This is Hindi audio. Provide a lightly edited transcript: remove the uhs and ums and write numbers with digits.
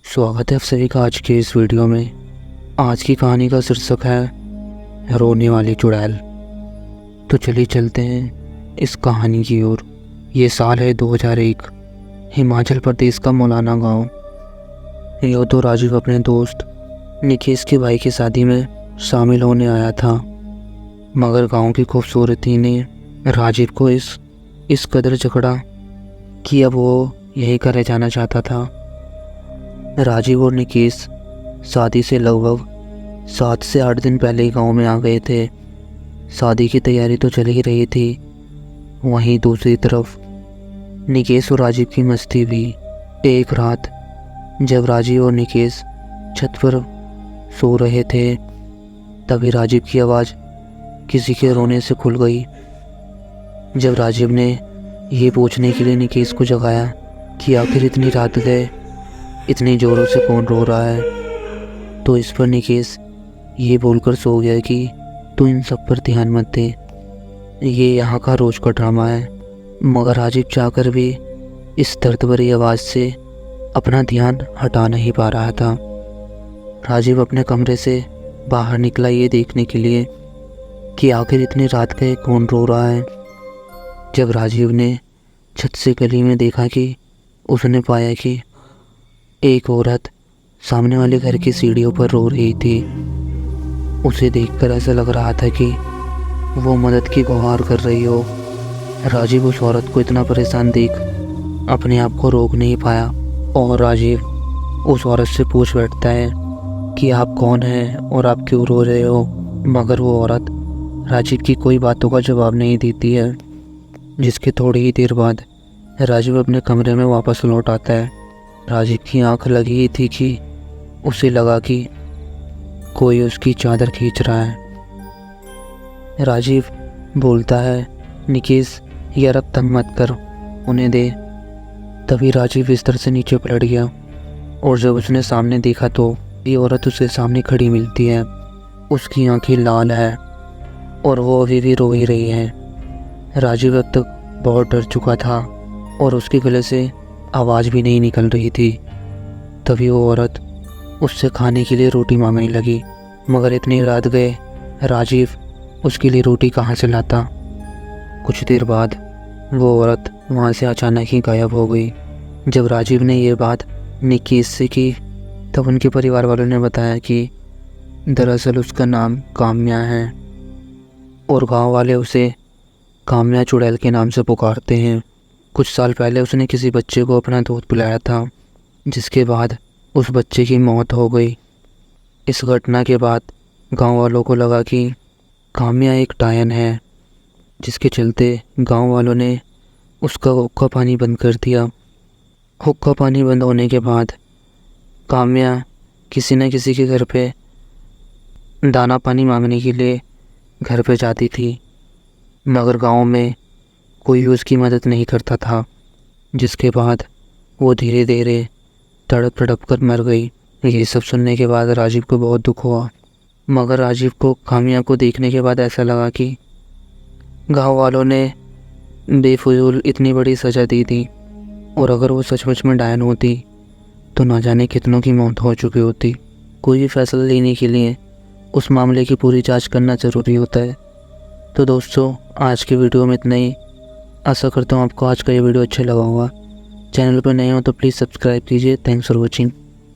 स्वागत है आप सभी का आज के इस वीडियो में। आज की कहानी का शीर्षक है रोने वाली चुड़ैल। तो चलिए चलते हैं इस कहानी की ओर। ये साल है 2001, हिमाचल प्रदेश का मौलाना गांव। यो तो राजीव अपने दोस्त निकेश के भाई की शादी में शामिल होने आया था, मगर गांव की खूबसूरती ने राजीव को इस कदर जकड़ा कि अब वो यहीं का रह जाना चाहता था। राजीव और निकेश शादी से लगभग 7 से 8 दिन पहले ही गांव में आ गए थे। शादी की तैयारी तो चल ही रही थी, वहीं दूसरी तरफ निकेश और राजीव की मस्ती भी। एक रात जब राजीव और निकेश छत पर सो रहे थे, तभी राजीव की आवाज़ किसी के रोने से खुल गई। जब राजीव ने ये पूछने के लिए निकेश को जगाया कि आखिर इतनी रात गए इतनी ज़ोरों से कौन रो रहा है, तो इस पर निकेश ये बोलकर सो गया कि तू इन सब पर ध्यान मत दे, ये यहाँ का रोज़ का ड्रामा है। मगर राजीव चाहकर भी इस दर्द भरी आवाज़ से अपना ध्यान हटा नहीं पा रहा था। राजीव अपने कमरे से बाहर निकला ये देखने के लिए कि आखिर इतनी रात गए कौन रो रहा है। जब राजीव ने छत से गली में देखा कि उसने पाया कि एक औरत सामने वाले घर की सीढ़ियों पर रो रही थी। उसे देखकर ऐसा लग रहा था कि वो मदद की गुहार कर रही हो। राजीव उस औरत को इतना परेशान देख अपने आप को रोक नहीं पाया और राजीव उस औरत से पूछ बैठता है कि आप कौन हैं और आप क्यों रो रहे हो। मगर वो औरत राजीव की कोई बातों का जवाब नहीं देती है, जिसके थोड़ी ही देर बाद राजीव अपने कमरे में वापस लौट आता है। राजीव की आंख लगी ही थी कि उसे लगा कि कोई उसकी चादर खींच रहा है। राजीव बोलता है, निकेश यार अब तंग मत कर, उन्हें दे। तभी राजीव बिस्तर से नीचे पलट गया और जब उसने सामने देखा तो ये औरत उसके सामने खड़ी मिलती है। उसकी आंखें लाल है और वो अभी भी रो ही रही है। राजीव अब तक बहुत डर चुका था और उसके गले से आवाज़ भी नहीं निकल रही थी। तभी वो औरत उससे खाने के लिए रोटी मांगने लगी, मगर इतनी रात गए राजीव उसके लिए रोटी कहाँ से लाता। कुछ देर बाद वो औरत वहाँ से अचानक ही गायब हो गई। जब राजीव ने ये बात निकेश से की तब उनके परिवार वालों ने बताया कि दरअसल उसका नाम काम्या है और गांव वाले उसे काम्या चुड़ैल के नाम से पुकारते हैं। कुछ साल पहले उसने किसी बच्चे को अपना दूध पिलाया था, जिसके बाद उस बच्चे की मौत हो गई। इस घटना के बाद गांव वालों को लगा कि काम्या एक डायन है, जिसके चलते गांव वालों ने उसका हुक्का पानी बंद कर दिया। हुक्का पानी बंद होने के बाद काम्या किसी न किसी के घर पे दाना पानी मांगने के लिए घर पे जाती थी, मगर गांव में कोई उसकी मदद नहीं करता था, जिसके बाद वो धीरे धीरे तड़प तड़प कर मर गई। ये सब सुनने के बाद राजीव को बहुत दुख हुआ, मगर राजीव को काम्या को देखने के बाद ऐसा लगा कि गांव वालों ने बेफजूल इतनी बड़ी सज़ा दी थी और अगर वो सचमुच में डायन होती तो ना जाने कितनों की मौत हो चुकी होती। कोई भी फैसला लेने के लिए उस मामले की पूरी जांच करना ज़रूरी होता है। तो दोस्तों आज के वीडियो में इतना ही। आशा करता हूँ आपको आज का ये वीडियो अच्छा लगा होगा। चैनल पर नए हो तो प्लीज़ सब्सक्राइब कीजिए। Thanks for watching.